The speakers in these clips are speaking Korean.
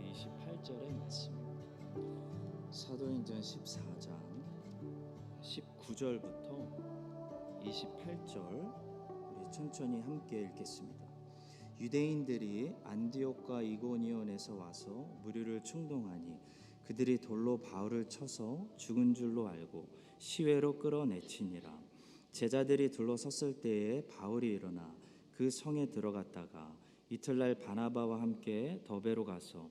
28절의 말씀입니다. 사도행전 14장 19절부터 28절 우리 천천히 함께 읽겠습니다. 유대인들이 안디옥과 이고니온에서 와서 무리를 충동하니 그들이 돌로 바울을 쳐서 죽은 줄로 알고 시외로 끌어내치니라. 제자들이 둘러섰을 때에 바울이 일어나 그 성에 들어갔다가 이틀날 바나바와 함께 더베로 가서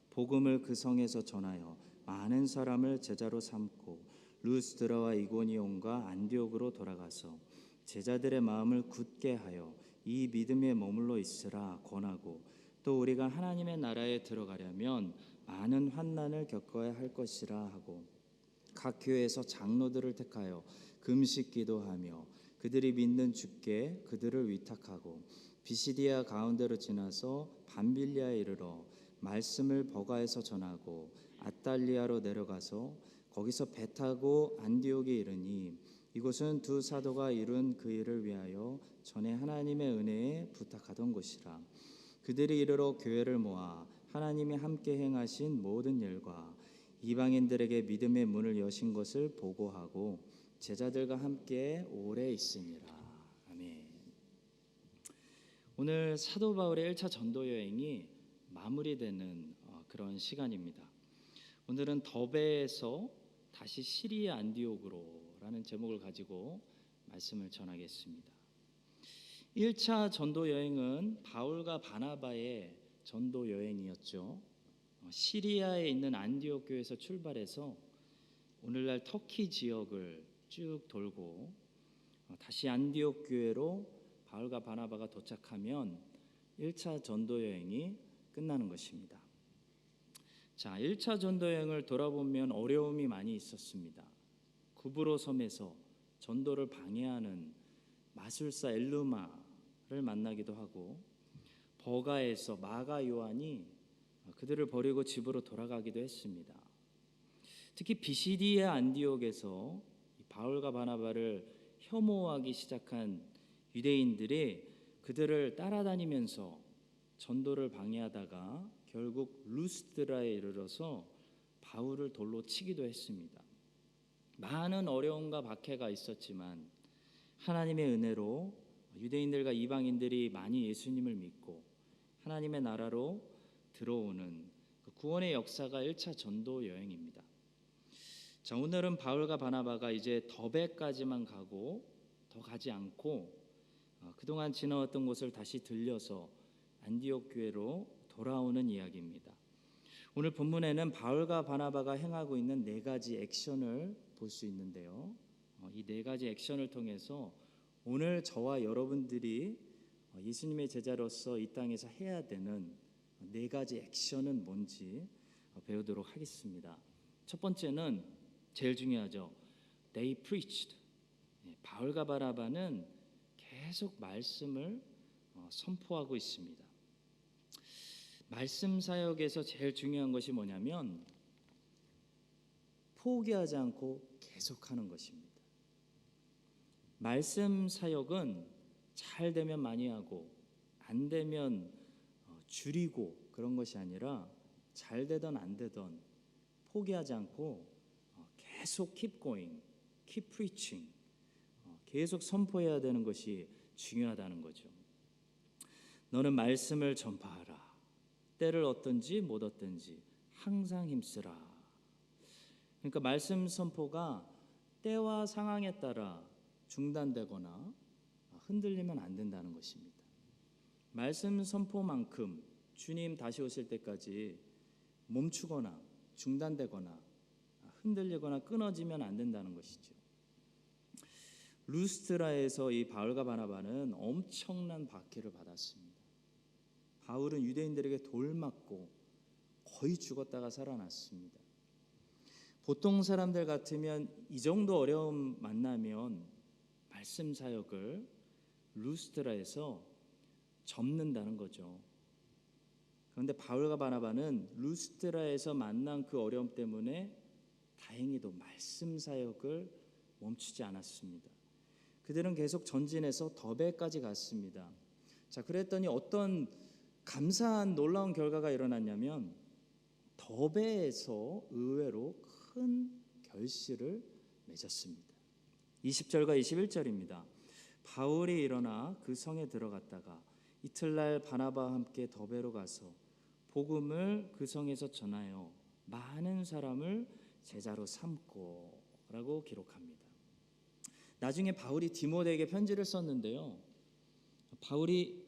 복음을 그 성에서 전하여 많은 사람을 제자로 삼고 루스드라와 이고니온과 안디옥으로 돌아가서 제자들의 마음을 굳게 하여 이 믿음에 머물러 있으라 권하고, 또 우리가 하나님의 나라에 들어가려면 많은 환난을 겪어야 할 것이라 하고, 각 교회에서 장로들을 택하여 금식 기도하며 그들이 믿는 주께 그들을 위탁하고 비시디아 가운데로 지나서 밤빌리아에 이르러 말씀을 버가에서 전하고 아달리아로 내려가서 거기서 배 타고 안디옥에 이르니, 이곳은 두 사도가 이룬 그 일을 위하여 전에 하나님의 은혜에 부탁하던 곳이라. 그들이 이르러 교회를 모아 하나님이 함께 행하신 모든 일과 이방인들에게 믿음의 문을 여신 것을 보고하고 제자들과 함께 오래 있으니라. 아멘. 오늘 사도 바울의 1차 전도 여행이 마무리되는 그런 시간입니다. 오늘은 더베에서 다시 시리아 안디옥으로 라는 제목을 가지고 말씀을 전하겠습니다. 1차 전도 여행은 바울과 바나바의 전도 여행이었죠. 시리아에 있는 안디옥 교회에서 출발해서 오늘날 터키 지역을 쭉 돌고 다시 안디옥 교회로 바울과 바나바가 도착하면 1차 전도 여행이 끝나는 것입니다. 자, 1차 전도 여행을 돌아보면 어려움이 많이 있었습니다. 구브로 섬에서 전도를 방해하는 마술사 엘루마를 만나기도 하고, 버가에서 마가 요한이 그들을 버리고 집으로 돌아가기도 했습니다. 특히 비시디아 안디옥에서 바울과 바나바를 혐오하기 시작한 유대인들이 그들을 따라다니면서 전도를 방해하다가 결국 루스드라에 이르러서 바울을 돌로 치기도 했습니다. 많은 어려움과 박해가 있었지만 하나님의 은혜로 유대인들과 이방인들이 많이 예수님을 믿고 하나님의 나라로 들어오는 그 구원의 역사가 1차 전도 여행입니다. 자, 오늘은 바울과 바나바가 이제 더베까지만 가고 더 가지 않고 그동안 지나왔던 곳을 다시 들려서 안디옥 교회로 돌아오는 이야기입니다. 오늘 본문에는 바울과 바나바가 행하고 있는 4가지 액션을 볼 수 있는데요. 이 4가지 액션을 통해서 오늘 저와 여러분들이 예수님의 제자로서 이 땅에서 해야 되는 4가지 액션은 뭔지 배우도록 하겠습니다. 첫 번째는 제일 중요하죠. They preached. 바울과 바나바는 계속 말씀을 선포하고 있습니다. 말씀 사역에서 제일 중요한 것이 뭐냐면 포기하지 않고 계속하는 것입니다. 말씀 사역은 잘 되면 많이 하고 안 되면 줄이고 그런 것이 아니라 잘 되던 안 되던 포기하지 않고 계속 keep going, keep preaching, 계속 선포해야 되는 것이 중요하다는 거죠. 너는 말씀을 전파하라. 때를 얻든지 못 얻든지 항상 힘쓰라. 그러니까 말씀 선포가 때와 상황에 따라 중단되거나 흔들리면 안 된다는 것입니다. 말씀 선포만큼 주님 다시 오실 때까지 멈추거나 중단되거나 흔들리거나 끊어지면 안 된다는 것이죠. 루스드라에서 이 바울과 바나바는 엄청난 박해를 받았습니다. 바울은 유대인들에게 돌 맞고 거의 죽었다가 살아났습니다. 보통 사람들 같으면 이 정도 어려움 만나면 말씀 사역을 루스드라에서 접는다는 거죠. 그런데 바울과 바나바는 루스드라에서 만난 그 어려움 때문에 다행히도 말씀 사역을 멈추지 않았습니다. 그들은 계속 전진해서 더베까지 갔습니다. 자, 그랬더니 어떤 감사한 놀라운 결과가 일어났냐면 더베에서 의외로 큰 결실을 맺었습니다. 20절과 21절입니다. 바울이 일어나 그 성에 들어갔다가 이틀날 바나바와 함께 더베로 가서 복음을 그 성에서 전하여 많은 사람을 제자로 삼고 라고 기록합니다. 나중에 바울이 디모데에게 편지를 썼는데요, 바울이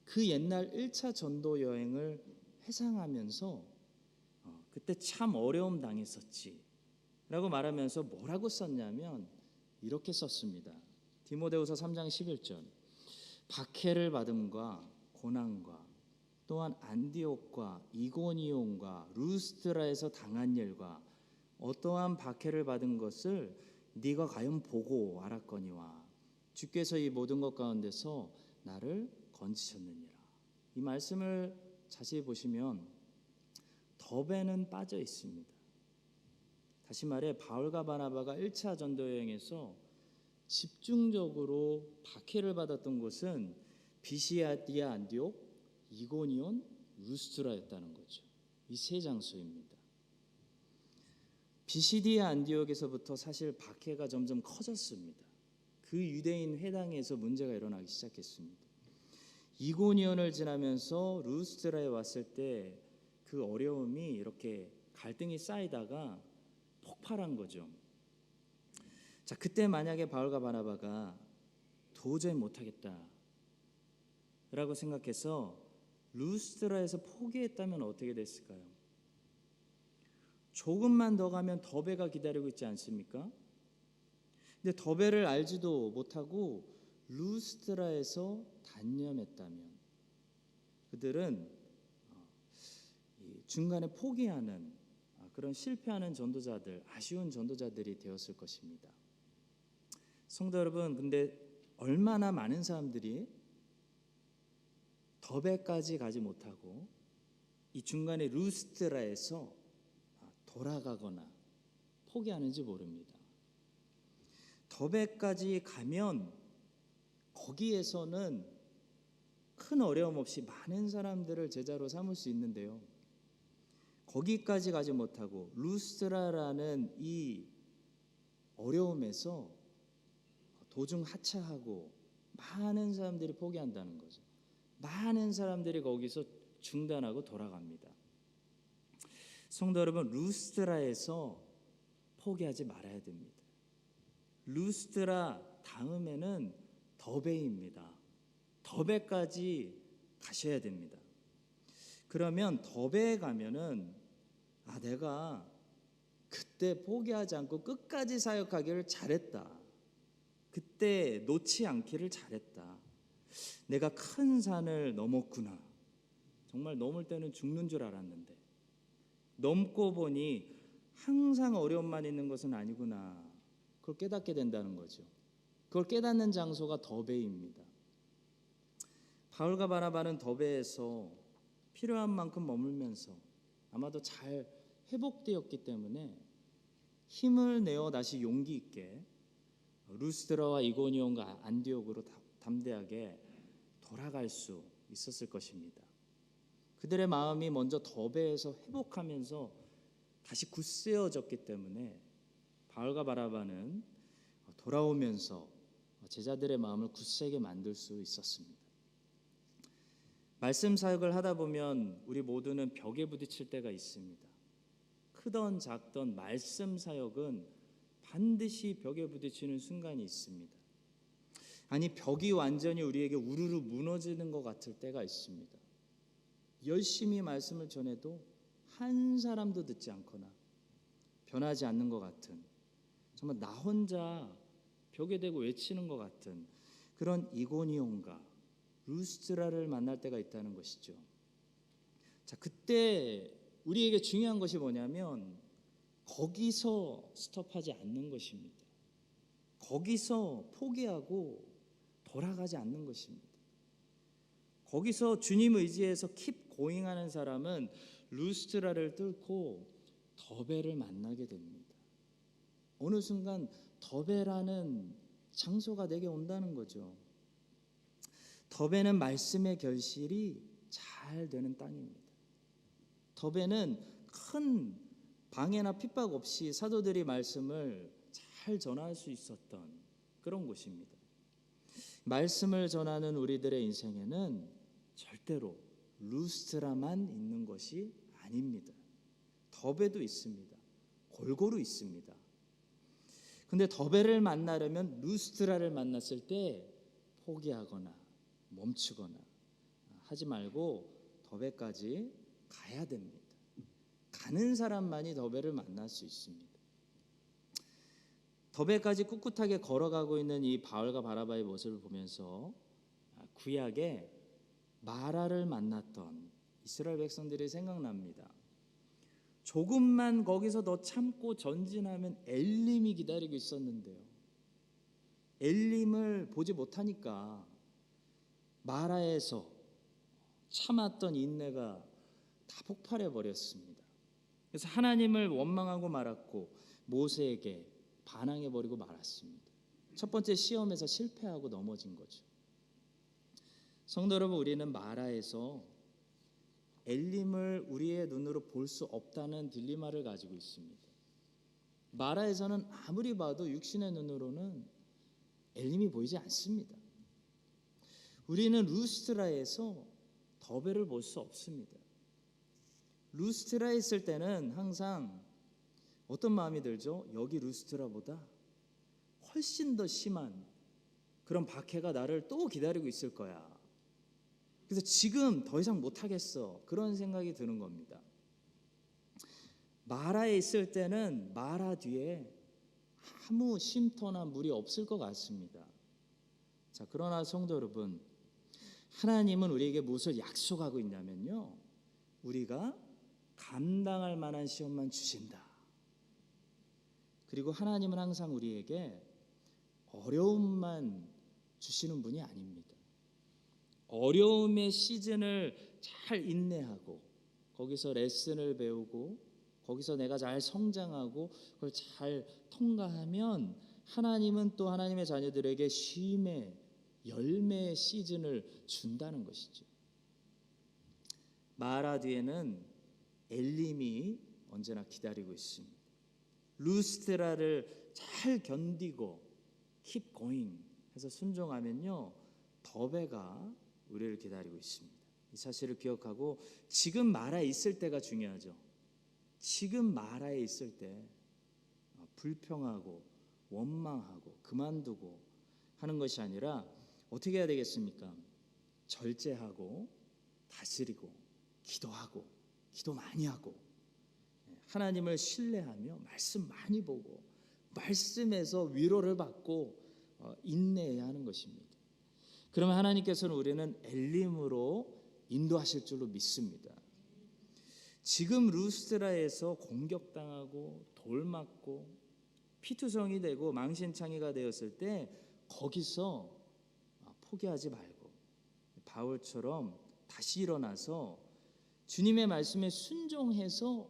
그 옛날 1차 전도 여행을 회상하면서 그때 참 어려움 당했었지 라고 말하면서 뭐라고 썼냐면 이렇게 썼습니다. 디모데후서 3장 11절, 박해를 받음과 고난과 또한 안디옥과 이고니온과 루스드라에서 당한 일과 어떠한 박해를 받은 것을 네가 과연 보고 알았거니와 주께서 이 모든 것 가운데서 나를 건지셨느니라. 이 말씀을 자세히 보시면 더베는 빠져 있습니다. 다시 말해 바울과 바나바가 1차 전도 여행에서 집중적으로 박해를 받았던 곳은 비시아디아, 안디옥, 이고니온, 루스드라였다는 거죠. 이 세 장소입니다. 비시디아 안디옥에서부터 사실 박해가 점점 커졌습니다. 그 유대인 회당에서 문제가 일어나기 시작했습니다. 이고니온을 지나면서 루스드라에 왔을 때 그 어려움이 이렇게 갈등이 쌓이다가 폭발한 거죠. 자, 그때 만약에 바울과 바나바가 도저히 못하겠다 라고 생각해서 루스드라에서 포기했다면 어떻게 됐을까요? 조금만 더 가면 더베가 기다리고 있지 않습니까? 근데 더베를 알지도 못하고 루스드라에서 단념했다면 그들은 중간에 포기하는 그런 실패하는 전도자들, 아쉬운 전도자들이 되었을 것입니다. 성도 여러분, 근데 얼마나 많은 사람들이 더베까지 가지 못하고 이 중간에 루스드라에서 돌아가거나 포기하는지 모릅니다. 더베까지 가면 거기에서는 큰 어려움 없이 많은 사람들을 제자로 삼을 수 있는데요, 거기까지 가지 못하고 루스드라라는 이 어려움에서 도중 하차하고 많은 사람들이 포기한다는 거죠. 많은 사람들이 거기서 중단하고 돌아갑니다. 성도 여러분, 루스드라에서 포기하지 말아야 됩니다. 루스드라 다음에는 더베입니다. 더베까지 가셔야 됩니다. 그러면 더베에 가면은 내가 그때 포기하지 않고 끝까지 사역하기를 잘했다. 그때 놓지 않기를 잘했다. 내가 큰 산을 넘었구나. 정말 넘을 때는 죽는 줄 알았는데 넘고 보니 항상 어려움만 있는 것은 아니구나. 그걸 깨닫게 된다는 거죠. 그걸 깨닫는 장소가 더베입니다. 바울과 바나바는 더베에서 필요한 만큼 머물면서 아마도 잘 회복되었기 때문에 힘을 내어 다시 용기 있게 루스드라와 이고니온과 안디옥으로 담대하게 돌아갈 수 있었을 것입니다. 그들의 마음이 먼저 더베에서 회복하면서 다시 굳세어졌기 때문에 바울과 바나바는 돌아오면서 제자들의 마음을 굳세게 만들 수 있었습니다. 말씀 사역을 하다 보면 우리 모두는 벽에 부딪힐 때가 있습니다. 크던 작던 말씀 사역은 반드시 벽에 부딪히는 순간이 있습니다. 아니, 벽이 완전히 우리에게 우르르 무너지는 것 같을 때가 있습니다. 열심히 말씀을 전해도 한 사람도 듣지 않거나 변하지 않는 것 같은, 정말 나 혼자 벽에 대고 외치는 것 같은 그런 이고니온과 루스드라를 만날 때가 있다는 것이죠. 자, 그때 우리에게 중요한 것이 뭐냐면 거기서 스톱하지 않는 것입니다. 거기서 포기하고 돌아가지 않는 것입니다. 거기서 주님 의지해서 킵 고잉하는 사람은 루스드라를 뚫고 더베를 만나게 됩니다. 어느 순간 더베라는 장소가 내게 온다는 거죠. 더베는 말씀의 결실이 잘 되는 땅입니다. 더베는 큰 방해나 핍박 없이 사도들이 말씀을 잘 전할 수 있었던 그런 곳입니다. 말씀을 전하는 우리들의 인생에는 절대로 루스트라만 있는 것이 아닙니다. 더베도 있습니다. 골고루 있습니다. 근데 더베를 만나려면 루스트라를 만났을 때 포기하거나 멈추거나 하지 말고 더베까지 가야 됩니다. 가는 사람만이 더베를 만날 수 있습니다. 더베까지 꿋꿋하게 걸어가고 있는 이 바울과 바나바의 모습을 보면서 구약에 마라를 만났던 이스라엘 백성들이 생각납니다. 조금만 거기서 더 참고 전진하면 엘림이 기다리고 있었는데요. 엘림을 보지 못하니까 마라에서 참았던 인내가 다 폭발해 버렸습니다. 그래서 하나님을 원망하고 말았고 모세에게 반항해 버리고 말았습니다. 첫 번째 시험에서 실패하고 넘어진 거죠. 성도 여러분, 우리는 마라에서 엘림을 우리의 눈으로 볼 수 없다는 딜레마를 가지고 있습니다. 마라에서는 아무리 봐도 육신의 눈으로는 엘림이 보이지 않습니다. 우리는 루스트라에서 더베를 볼 수 없습니다. 루스트라에 있을 때는 항상 어떤 마음이 들죠? 여기 루스트라보다 훨씬 더 심한 그런 박해가 나를 또 기다리고 있을 거야. 그래서 지금 더 이상 못하겠어. 그런 생각이 드는 겁니다. 마라에 있을 때는 마라 뒤에 아무 쉼터나 물이 없을 것 같습니다. 자, 그러나 성도 여러분, 하나님은 우리에게 무엇을 약속하고 있냐면요, 우리가 감당할 만한 시험만 주신다. 그리고 하나님은 항상 우리에게 어려움만 주시는 분이 아닙니다. 어려움의 시즌을 잘 인내하고 거기서 레슨을 배우고 거기서 내가 잘 성장하고 그걸 잘 통과하면 하나님은 또 하나님의 자녀들에게 쉼의 열매의 시즌을 준다는 것이죠. 마라 뒤에는 엘림이 언제나 기다리고 있습니다. 루스트라를 잘 견디고 keep going 해서 순종하면요, 더베가 우리를 기다리고 있습니다. 이 사실을 기억하고 지금 마라에 있을 때가 중요하죠. 지금 마라에 있을 때 불평하고 원망하고 그만두고 하는 것이 아니라 어떻게 해야 되겠습니까? 절제하고 다스리고 기도하고 기도 많이 하고 하나님을 신뢰하며 말씀 많이 보고 말씀에서 위로를 받고 인내해야 하는 것입니다. 그러면 하나님께서는 우리는 엘림으로 인도하실 줄로 믿습니다. 지금 루스트라에서 공격당하고 돌맞고 피투성이 되고 망신창이가 되었을 때 거기서 포기하지 말고 바울처럼 다시 일어나서 주님의 말씀에 순종해서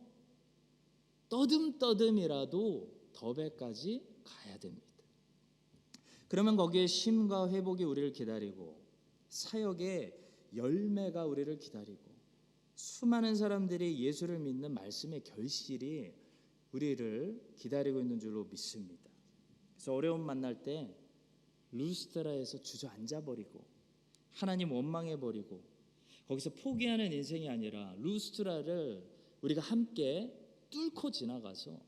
떠듬떠듬이라도 더베까지 가야 됩니다. 그러면 거기에 쉼과 회복이 우리를 기다리고 사역의 열매가 우리를 기다리고 수많은 사람들이 예수를 믿는 말씀의 결실이 우리를 기다리고 있는 줄로 믿습니다. 그래서 어려움 만날 때 루스트라에서 주저앉아 버리고 하나님 원망해 버리고 거기서 포기하는 인생이 아니라 루스트라를 우리가 함께 뚫고 지나가서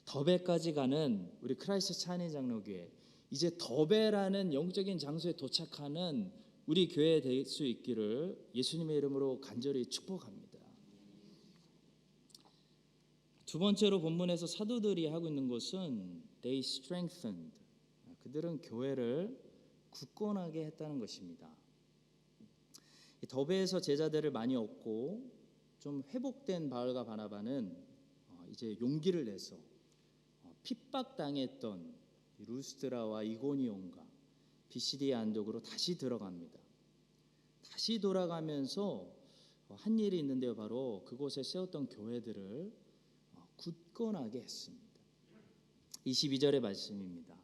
더베까지 가는 우리 크라이스트 찬양 장로교회, 이제 더베라는 영적인 장소에 도착하는 우리 교회 될 수 있기를 예수님의 이름으로 간절히 축복합니다. 두 번째로 본문에서 사도들이 하고 있는 것은 they strengthened, 그들은 교회를 굳건하게 했다는 것입니다. 더베에서 제자들을 많이 얻고 좀 회복된 바울과 바나바는 이제 용기를 내서 핍박당했던 루스트라와 이고니온과 비시디의 안독으로 다시 들어갑니다. 다시 돌아가면서 한 일이 있는데요, 바로 그곳에 세웠던 교회들을 굳건하게 했습니다. 22절의 말씀입니다.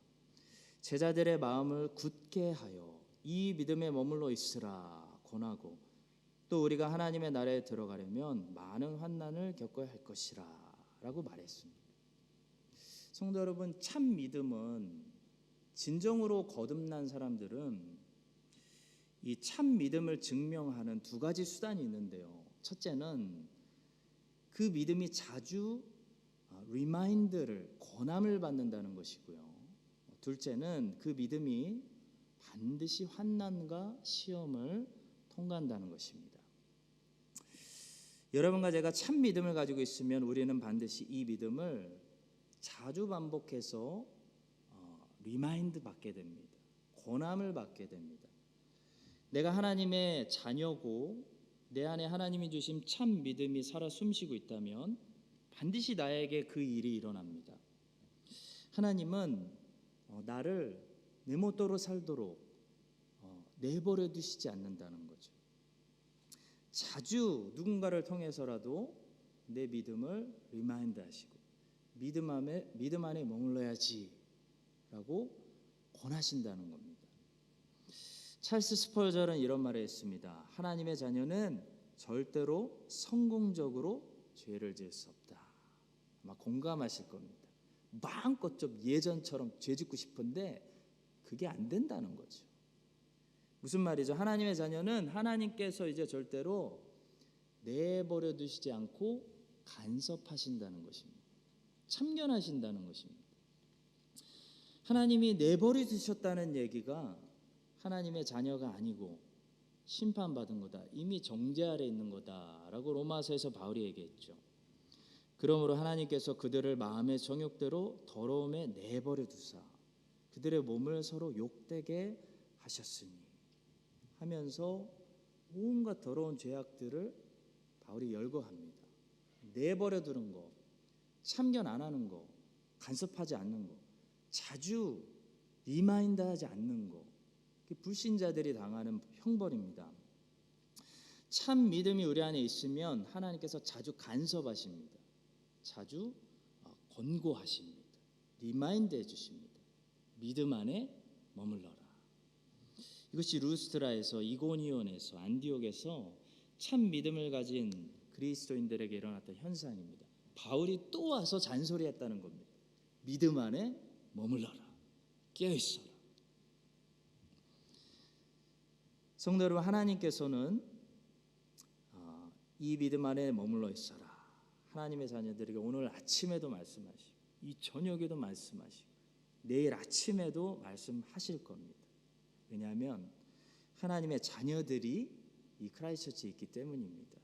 제자들의 마음을 굳게 하여 이 믿음에 머물러 있으라 권하고 또 우리가 하나님의 나라에 들어가려면 많은 환난을 겪어야 할 것이라 라고 말했습니다. 성도 여러분, 참 믿음은 진정으로 거듭난 사람들은 이 참 믿음을 증명하는 두 가지 수단이 있는데요. 첫째는 그 믿음이 자주 리마인드를, 권함을 받는다는 것이고요. 둘째는 그 믿음이 반드시 환난과 시험을 통과한다는 것입니다. 여러분과 제가 참 믿음을 가지고 있으면 우리는 반드시 이 믿음을 자주 반복해서 리마인드 받게 됩니다. 권함을 받게 됩니다. 내가 하나님의 자녀고 내 안에 하나님이 주신 참 믿음이 살아 숨쉬고 있다면 반드시 나에게 그 일이 일어납니다. 하나님은 나를 내 멋대로 살도록 내버려 두시지 않는다는 거죠. 자주 누군가를 통해서라도 내 믿음을 리마인드 하시고 믿음 안에 머물러야지 라고 권하신다는 겁니다. 찰스 스펄전은 이런 말을 했습니다. 하나님의 자녀는 절대로 성공적으로 죄를 지을 수 없다. 아마 공감하실 겁니다. 마음껏 좀 예전처럼 죄 짓고 싶은데 그게 안 된다는 거죠. 무슨 말이죠? 하나님의 자녀는 하나님께서 이제 절대로 내버려 두시지 않고 간섭하신다는 것입니다. 참견하신다는 것입니다. 하나님이 내버려 두셨다는 얘기가 하나님의 자녀가 아니고 심판받은 거다, 이미 정죄 아래 있는 거다라고 로마서에서 바울이 얘기했죠. 그러므로 하나님께서 그들을 마음의 정욕대로 더러움에 내버려 두사 그들의 몸을 서로 욕되게 하셨으니 하면서 온갖 더러운 죄악들을 바울이 열거합니다. 내버려 두는 거, 참견 안 하는 거, 간섭하지 않는 거, 자주 리마인드하지 않는 거, 불신자들이 당하는 형벌입니다. 참 믿음이 우리 안에 있으면 하나님께서 자주 간섭하십니다. 자주 권고하십니다. 리마인드 해주십니다. 믿음 안에 머물러라. 이것이 루스트라에서, 이고니온에서, 안디옥에서 참 믿음을 가진 그리스도인들에게 일어났던 현상입니다. 바울이 또 와서 잔소리했다는 겁니다. 믿음 안에 머물러라. 깨어있어라. 성도 여러분, 하나님께서는 이 믿음 안에 머물러 있어라. 하나님의 자녀들에게 오늘 아침에도 말씀하시고 이 저녁에도 말씀하시고 내일 아침에도 말씀하실 겁니다. 왜냐하면 하나님의 자녀들이 이 크라이스처치에 있기 때문입니다.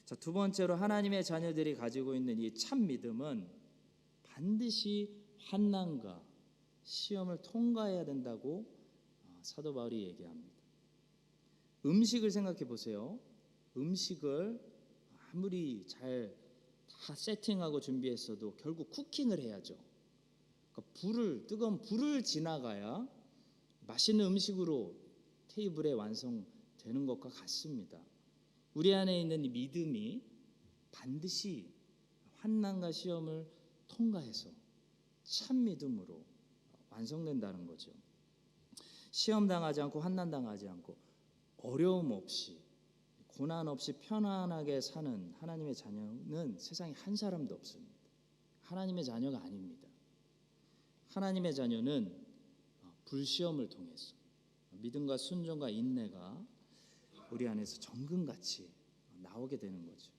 자, 두 번째로 하나님의 자녀들이 가지고 있는 이 참 믿음은 반드시 환난과 시험을 통과해야 된다고 사도 바울이 얘기합니다. 음식을 생각해 보세요. 음식을 아무리 잘 다 세팅하고 준비했어도 결국 쿠킹을 해야죠. 그러니까 뜨거운 불을 지나가야 맛있는 음식으로 테이블에 완성되는 것과 같습니다. 우리 안에 있는 이 믿음이 반드시 환난과 시험을 통과해서 참 믿음으로 완성된다는 거죠. 시험 당하지 않고 환난 당하지 않고 어려움 없이 고난 없이 편안하게 사는 하나님의 자녀는 세상에 한 사람도 없습니다. 하나님의 자녀가 아닙니다. 하나님의 자녀는 불시험을 통해서 믿음과 순종과 인내가 우리 안에서 정금같이 나오게 되는 거죠.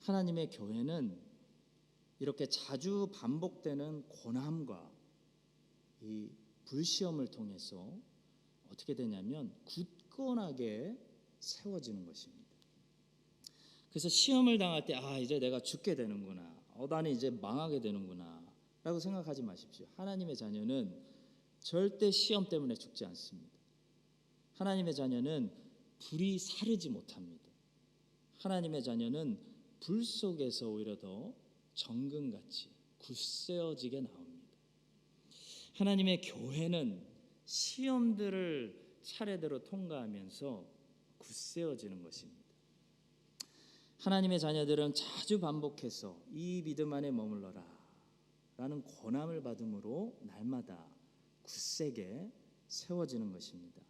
하나님의 교회는 이렇게 자주 반복되는 고난과 이 불시험을 통해서 어떻게 되냐면 굳건하게 세워지는 것입니다. 그래서 시험을 당할 때 이제 내가 죽게 되는구나, 나는 이제 망하게 되는구나 라고 생각하지 마십시오. 하나님의 자녀는 절대 시험 때문에 죽지 않습니다. 하나님의 자녀는 불이 사르지 못합니다. 하나님의 자녀는 불 속에서 오히려 더 정금같이 굳세어지게 나옵니다. 하나님의 교회는 시험들을 차례대로 통과하면서 굳세어지는 것입니다. 하나님의 자녀들은 자주 반복해서 이 믿음 안에 머물러라 라는 권함을 받음으로 날마다 굳세게 세워지는 것입니다.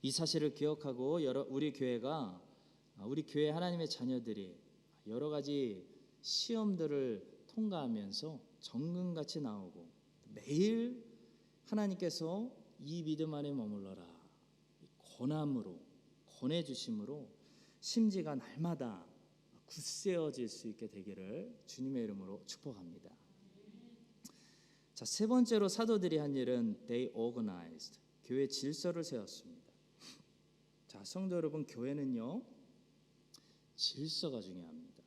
이 사실을 기억하고 우리 교회 하나님의 자녀들이 여러 가지 시험들을 통과하면서 정금같이 나오고 매일 하나님께서 이 믿음 안에 머물러라 권함으로 권해 주심으로 심지가 날마다 굳세어질 수 있게 되기를 주님의 이름으로 축복합니다. 자, 세 번째로 사도들이 한 일은 they organized, 교회 질서를 세웠습니다. 자, 성도 여러분, 교회는요 질서가 중요합니다.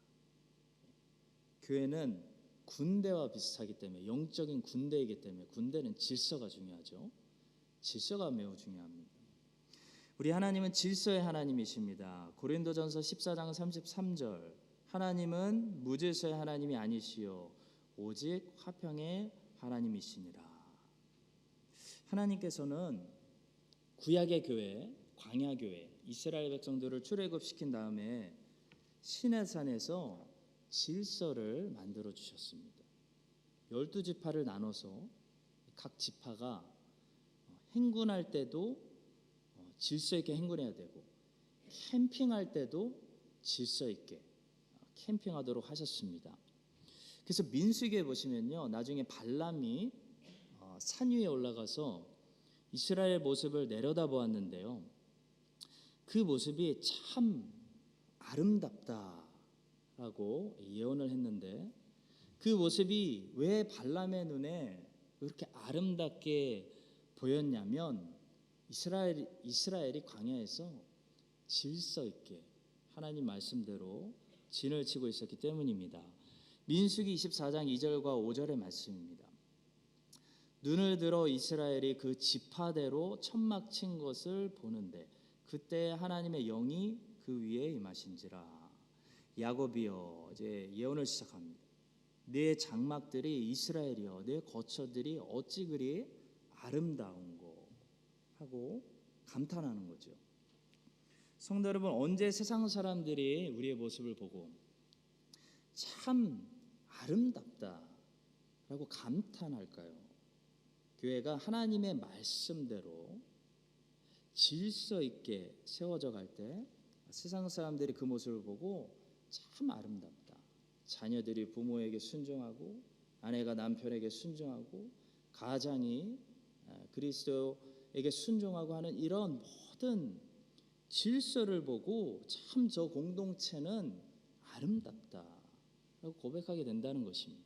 교회는 군대와 비슷하기 때문에, 영적인 군대이기 때문에 군대는 질서가 중요하죠. 질서가 매우 중요합니다. 우리 하나님은 질서의 하나님이십니다. 고린도전서 14장 33절, 하나님은 무질서의 하나님이 아니시요 오직 화평의 하나님이시니라. 하나님께서는 구약의 교회, 광야 교회, 이스라엘 백성들을 출애굽시킨 다음에 시내산에서 질서를 만들어 주셨습니다. 12지파를 나눠서 각 지파가 행군할 때도 질서 있게 행군해야 되고, 캠핑할 때도 질서 있게 캠핑하도록 하셨습니다. 그래서 민수기에 보시면요, 나중에 발람이 산 위에 올라가서 이스라엘 모습을 내려다보았는데요, 그 모습이 참 아름답다라고 예언을 했는데, 그 모습이 왜 발람의 눈에 그렇게 아름답게 보였냐면 이스라엘이 광야에서 질서 있게 하나님 말씀대로 진을 치고 있었기 때문입니다. 민수기 24장 2절과 5절의 말씀입니다. 눈을 들어 이스라엘이 그 지파대로 천막 친 것을 보는데 그때 하나님의 영이 그 위에 임하신지라. 야곱이여, 이제 예언을 시작합니다. 내 장막들이 이스라엘이여, 내 거처들이 어찌 그리 아름다운고 하고 감탄하는 거죠. 성도 여러분, 언제 세상 사람들이 우리의 모습을 보고 참 아름답다라고 감탄할까요? 교회가 하나님의 말씀대로 질서 있게 세워져 갈 때 세상 사람들이 그 모습을 보고 참 아름답다. 자녀들이 부모에게 순종하고, 아내가 남편에게 순종하고, 가장이 그리스도에게 순종하고 하는 이런 모든 질서를 보고 참 저 공동체는 아름답다라고 고백하게 된다는 것입니다.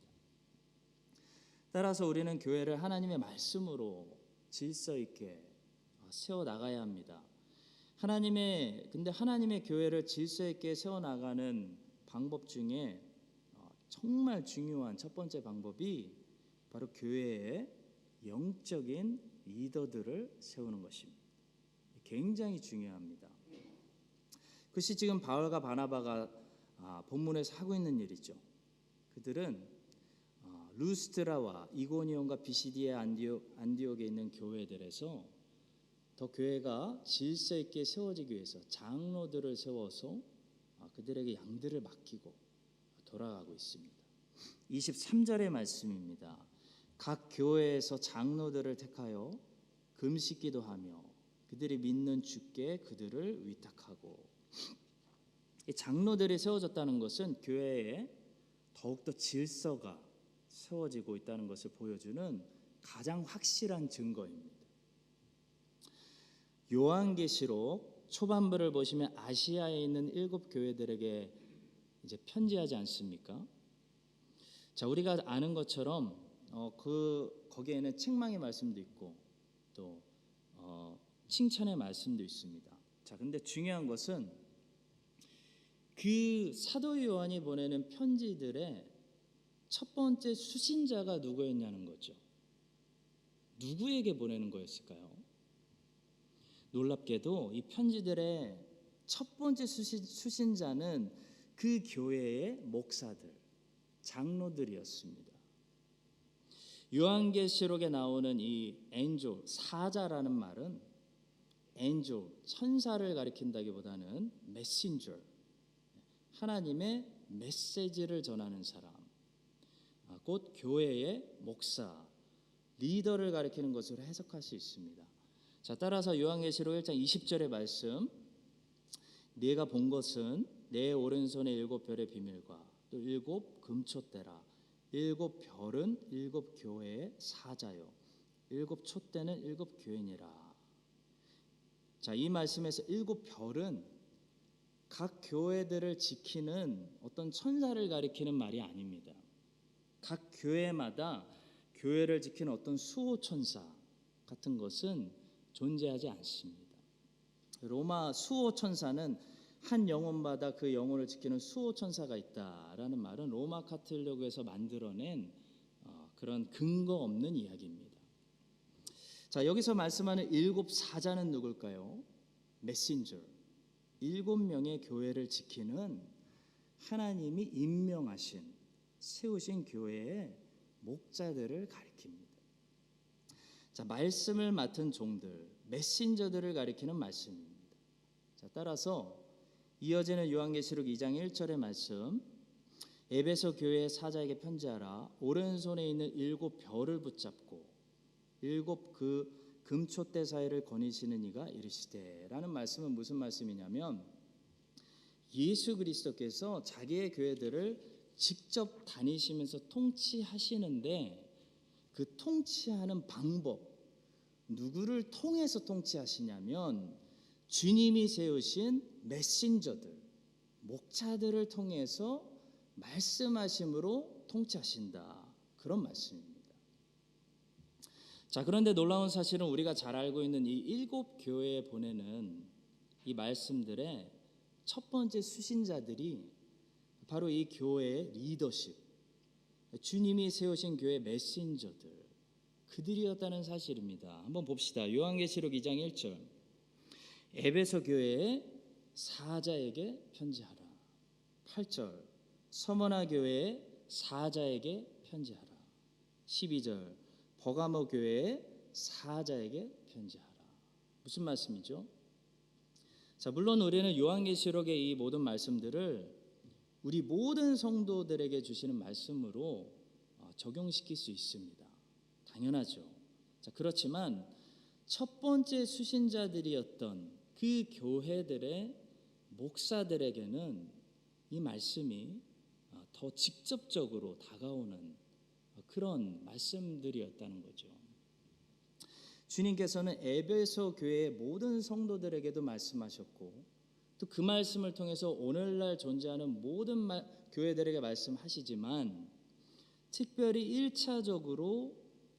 따라서 우리는 교회를 하나님의 말씀으로 질서 있게 세워 나가야 합니다. 근데 하나님의 교회를 질서 있게 세워 나가는 방법 중에 정말 중요한 첫 번째 방법이 바로 교회의 영적인 리더들을 세우는 것입니다. 굉장히 중요합니다. 그것이 지금 바울과 바나바가 본문에서 하고 있는 일이죠. 그들은 루스드라와 이고니온과 비시디의 안디옥에 있는 교회들에서 더 교회가 질서 있게 세워지기 위해서 장로들을 세워서 그들에게 양들을 맡기고 돌아가고 있습니다. 23절의 말씀입니다. 각 교회에서 장로들을 택하여 금식기도 하며 그들이 믿는 주께 그들을 위탁하고. 이 장로들이 세워졌다는 것은 교회에 더욱더 질서가 세워지고 있다는 것을 보여주는 가장 확실한 증거입니다. 요한계시록 초반부를 보시면 아시아에 있는 7 교회들에게 이제 편지하지 않습니까? 자, 우리가 아는 것처럼 거기에는 책망의 말씀도 있고 또 칭찬의 말씀도 있습니다. 자, 근데 중요한 것은 그 사도 요한이 보내는 편지들의 첫 번째 수신자가 누구였냐는 거죠. 누구에게 보내는 거였을까요? 놀랍게도 이 편지들의 첫 번째 수신자는 그 교회의 목사들, 장로들이었습니다. 요한계시록에 나오는 이 엔조, 사자라는 말은 엔조, 천사를 가리킨다기보다는 메신저, 하나님의 메시지를 전하는 사람, 곧 교회의 목사, 리더를 가리키는 것으로 해석할 수 있습니다. 자, 따라서 요한계시록 1장 20절의 말씀, 네가 본 것은 내 오른손에 7별의 비밀과 또 7 금촛대라. 7별은 7 교회의 사자요 7 촛대는 7 교회니라. 자, 이 말씀에서 7별은 각 교회들을 지키는 어떤 천사를 가리키는 말이 아닙니다. 각 교회마다 교회를 지키는 어떤 수호천사 같은 것은 존재하지 않습니다. 로마 수호천사는 한 영혼마다 그 영혼을 지키는 수호천사가 있다라는 말은 로마 카톨릭에서 만들어낸 그런 근거 없는 이야기입니다. 자, 여기서 말씀하는 7 사자는 누굴까요? 메신저, 7명의 교회를 지키는 하나님이 임명하신 세우신 교회의 목자들을 가리킵니다. 자, 말씀을 맡은 종들, 메신저들을 가리키는 말씀입니다. 자, 따라서 이어지는 요한계시록 2장 1절의 말씀, 에베소 교회의 사자에게 편지하라. 오른손에 있는 7 별을 붙잡고 7 그 금촛대 사이를 거니시는 이가 이르시되라는 말씀은 무슨 말씀이냐면, 예수 그리스도께서 자기의 교회들을 직접 다니시면서 통치하시는데 그 통치하는 방법, 누구를 통해서 통치하시냐면 주님이 세우신 메신저들, 목자들을 통해서 말씀하심으로 통치하신다, 그런 말씀입니다. 자, 그런데 놀라운 사실은 우리가 잘 알고 있는 이 7 교회에 보내는 이 말씀들의 첫 번째 수신자들이 바로 이 교회의 리더십, 주님이 세우신 교회 메신저들, 그들이었다는 사실입니다. 한번 봅시다. 요한계시록 2장 1절, 에베소 교회의 사자에게 편지하라. 8절, 서머나 교회의 사자에게 편지하라. 12절, 버가모 교회의 사자에게 편지하라. 무슨 말씀이죠? 자, 물론 우리는 요한계시록의 이 모든 말씀들을 우리 모든 성도들에게 주시는 말씀으로 적용시킬 수 있습니다. 당연하죠. 자, 그렇지만 첫 번째 수신자들이었던 그 교회들의 목사들에게는 이 말씀이 더 직접적으로 다가오는 그런 말씀들이었다는 거죠. 주님께서는 에베소 교회의 모든 성도들에게도 말씀하셨고, 또 그 말씀을 통해서 오늘날 존재하는 모든 교회들에게 말씀하시지만, 특별히 1차적으로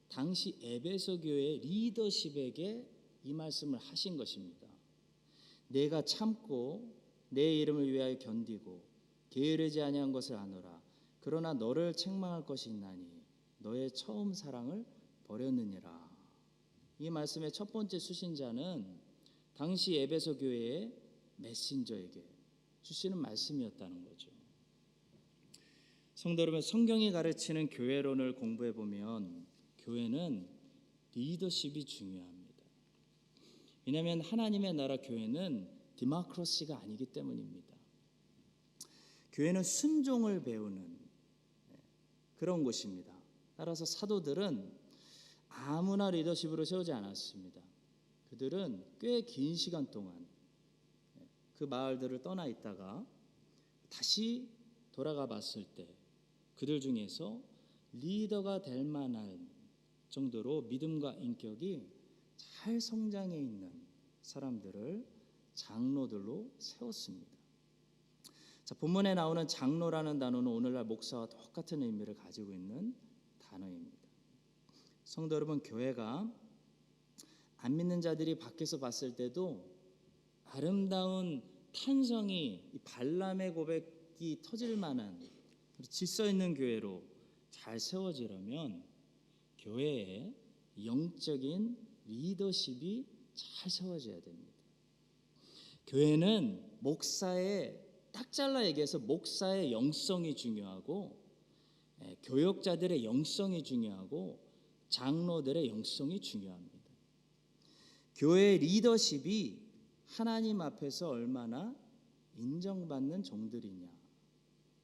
당시 에베소 교회의 리더십에게 이 말씀을 하신 것입니다. 내가 참고 내 이름을 위하여 견디고 게으르지 아니한 것을 아노라. 그러나 너를 책망할 것이 있나니 너의 처음 사랑을 버렸느니라. 이 말씀의 첫 번째 수신자는 당시 에베소 교회의 메신저에게 주시는 말씀이었다는 거죠. 성도 여러분, 성경이 가르치는 교회론을 공부해 보면 교회는 리더십이 중요합니다. 왜냐하면 하나님의 나라 교회는 디모크라시가 아니기 때문입니다. 교회는 순종을 배우는 그런 곳입니다. 따라서 사도들은 아무나 리더십으로 세우지 않았습니다. 그들은 꽤 긴 시간 동안 그 마을들을 떠나 있다가 다시 돌아가 봤을 때 그들 중에서 리더가 될 만한 정도로 믿음과 인격이 잘 성장해 있는 사람들을 장로들로 세웠습니다. 자, 본문에 나오는 장로라는 단어는 오늘날 목사와 똑같은 의미를 가지고 있는 단어입니다. 성도 여러분, 교회가 안 믿는 자들이 밖에서 봤을 때도 아름다운 탄성이 발람의 고백이 터질 만한 질서 있는 교회로 잘 세워지려면 교회에 영적인 리더십이 잘 세워져야 됩니다. 교회는 목사의, 딱 잘라 얘기해서 목사의 영성이 중요하고, 교역자들의 영성이 중요하고, 장로들의 영성이 중요합니다. 교회의 리더십이 하나님 앞에서 얼마나 인정받는 종들이냐,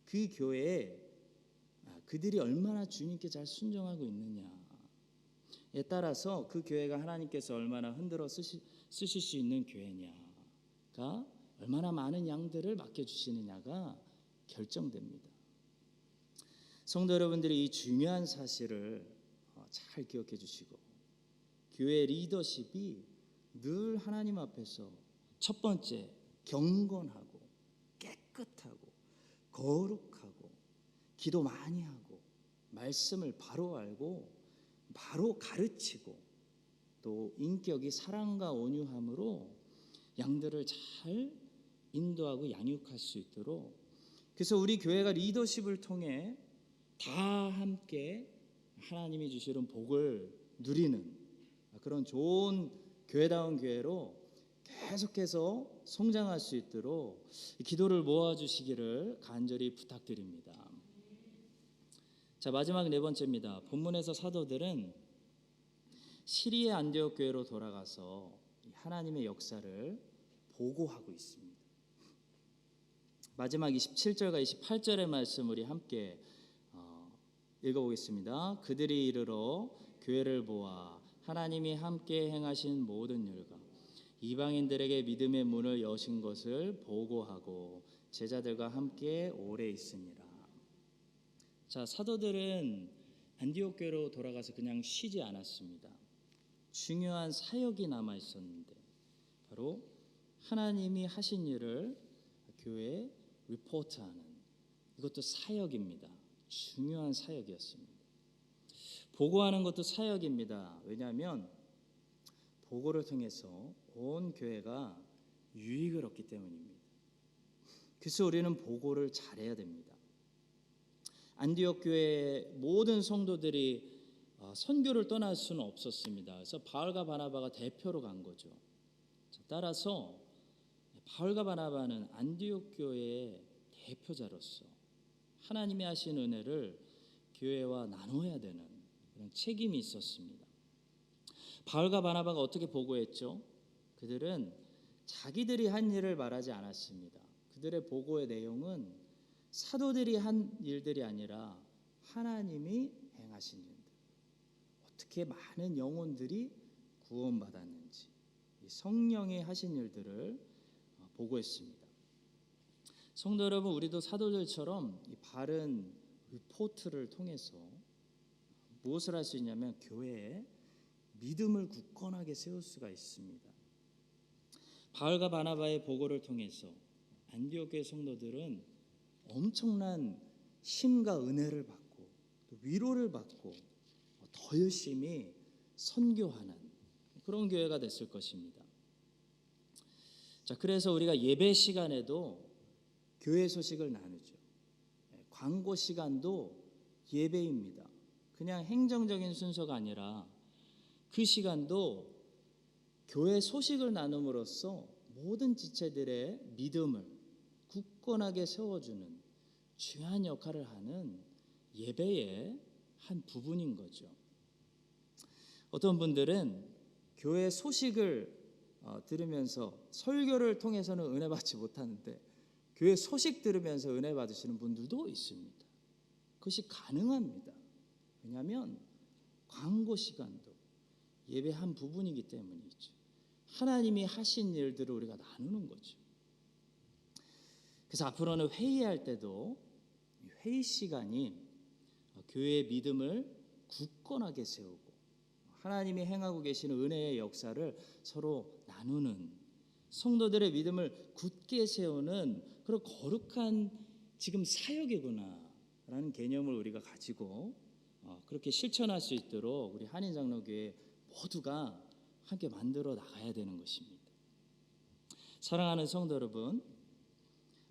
그 교회에 그들이 얼마나 주님께 잘 순종하고 있느냐, 따라서 그 교회가 하나님께서 얼마나 흔들어 쓰실 수 있는 교회냐가 얼마나 많은 양들을 맡겨주시느냐가 결정됩니다. 성도 여러분들이 이 중요한 사실을 잘 기억해 주시고, 교회 리더십이 늘 하나님 앞에서 첫 번째 경건하고 깨끗하고 거룩하고 기도 많이 하고 말씀을 바로 알고 바로 가르치고 또 인격이 사랑과 온유함으로 양들을 잘 인도하고 양육할 수 있도록, 그래서 우리 교회가 리더십을 통해 다 함께 하나님이 주시는 복을 누리는 그런 좋은 교회다운 교회로 계속해서 성장할 수 있도록 기도를 모아주시기를 간절히 부탁드립니다. 자, 마지막 네 번째입니다. 본문에서 사도들은 시리의 안디옥 교회로 돌아가서 하나님의 역사를 보고하고 있습니다. 마지막 27절과 28절의 말씀 우리 함께 읽어보겠습니다. 그들이 이르러 교회를 보아 하나님이 함께 행하신 모든 일과 이방인들에게 믿음의 문을 여신 것을 보고하고 제자들과 함께 오래 있으니라. 자, 사도들은 안디옥 교회로 돌아가서 그냥 쉬지 않았습니다. 중요한 사역이 남아 있었는데 바로 하나님이 하신 일을 교회에 리포트하는, 이것도 사역입니다. 중요한 사역이었습니다. 보고하는 것도 사역입니다. 왜냐하면 보고를 통해서 온 교회가 유익을 얻기 때문입니다. 그래서 우리는 보고를 잘해야 됩니다. 안디옥 교회의 모든 성도들이 선교를 떠날 수는 없었습니다. 그래서 바울과 바나바가 대표로 간 거죠. 따라서 바울과 바나바는 안디옥 교회의 대표자로서 하나님이 하신 은혜를 교회와 나눠야 되는 그런 책임이 있었습니다. 바울과 바나바가 어떻게 보고했죠? 그들은 자기들이 한 일을 말하지 않았습니다. 그들의 보고의 내용은 사도들이 한 일들이 아니라 하나님이 행하신 일들, 어떻게 많은 영혼들이 구원받았는지, 성령이 하신 일들을 보고했습니다. 성도 여러분, 우리도 사도들처럼 이 바른 리포트를 통해서 무엇을 할 수 있냐면 교회에 믿음을 굳건하게 세울 수가 있습니다. 바울과 바나바의 보고를 통해서 안디옥 교회 성도들은 엄청난 힘과 은혜를 받고 또 위로를 받고 더 열심히 선교하는 그런 교회가 됐을 것입니다. 자, 그래서 우리가 예배 시간에도 교회 소식을 나누죠. 광고 시간도 예배입니다. 그냥 행정적인 순서가 아니라 그 시간도 교회 소식을 나눔으로써 모든 지체들의 믿음을 굳건하게 세워주는 중요한 역할을 하는 예배의 한 부분인 거죠. 어떤 분들은 교회 소식을 들으면서 설교를 통해서는 은혜 받지 못하는데 교회 소식 들으면서 은혜 받으시는 분들도 있습니다. 그것이 가능합니다. 왜냐하면 광고 시간도 예배 한 부분이기 때문이죠. 하나님이 하신 일들을 우리가 나누는 거죠. 그래서 앞으로는 회의할 때도 회의 시간이 교회의 믿음을 굳건하게 세우고 하나님이 행하고 계시는 은혜의 역사를 서로 나누는, 성도들의 믿음을 굳게 세우는 그런 거룩한 지금 사역이구나라는 개념을 우리가 가지고 그렇게 실천할 수 있도록 우리 한인장로교회 모두가 함께 만들어 나가야 되는 것입니다. 사랑하는 성도 여러분,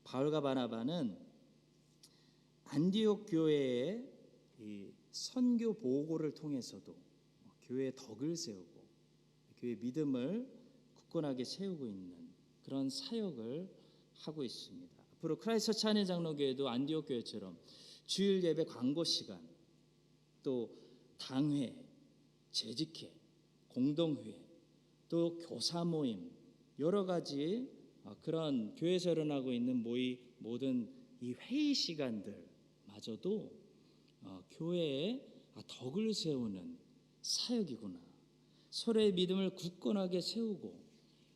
바울과 바나바는 안디옥 교회의 이 선교 보고를 통해서도 교회의 덕을 세우고 교회의 믿음을 굳건하게 세우고 있는 그런 사역을 하고 있습니다. 앞으로 크라이스처치 한인장로교회도 안디옥 교회처럼 주일 예배 광고 시간, 또 당회, 재직회, 공동회, 또 교사 모임, 여러 가지 그런 교회에서 일어나고 있는 모든 이 회의 시간들마저도 교회의 덕을 세우는 사역이구나. 서로의 믿음을 굳건하게 세우고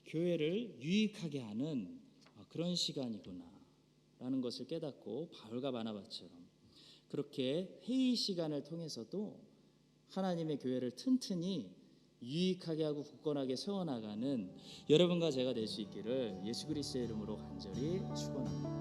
교회를 유익하게 하는 그런 시간이구나 라는 것을 깨닫고 바울과 바나바처럼 그렇게 회의 시간을 통해서도 하나님의 교회를 튼튼히 유익하게 하고 굳건하게 세워나가는 여러분과 제가 될 수 있기를 예수 그리스도의 이름으로 간절히 축원합니다.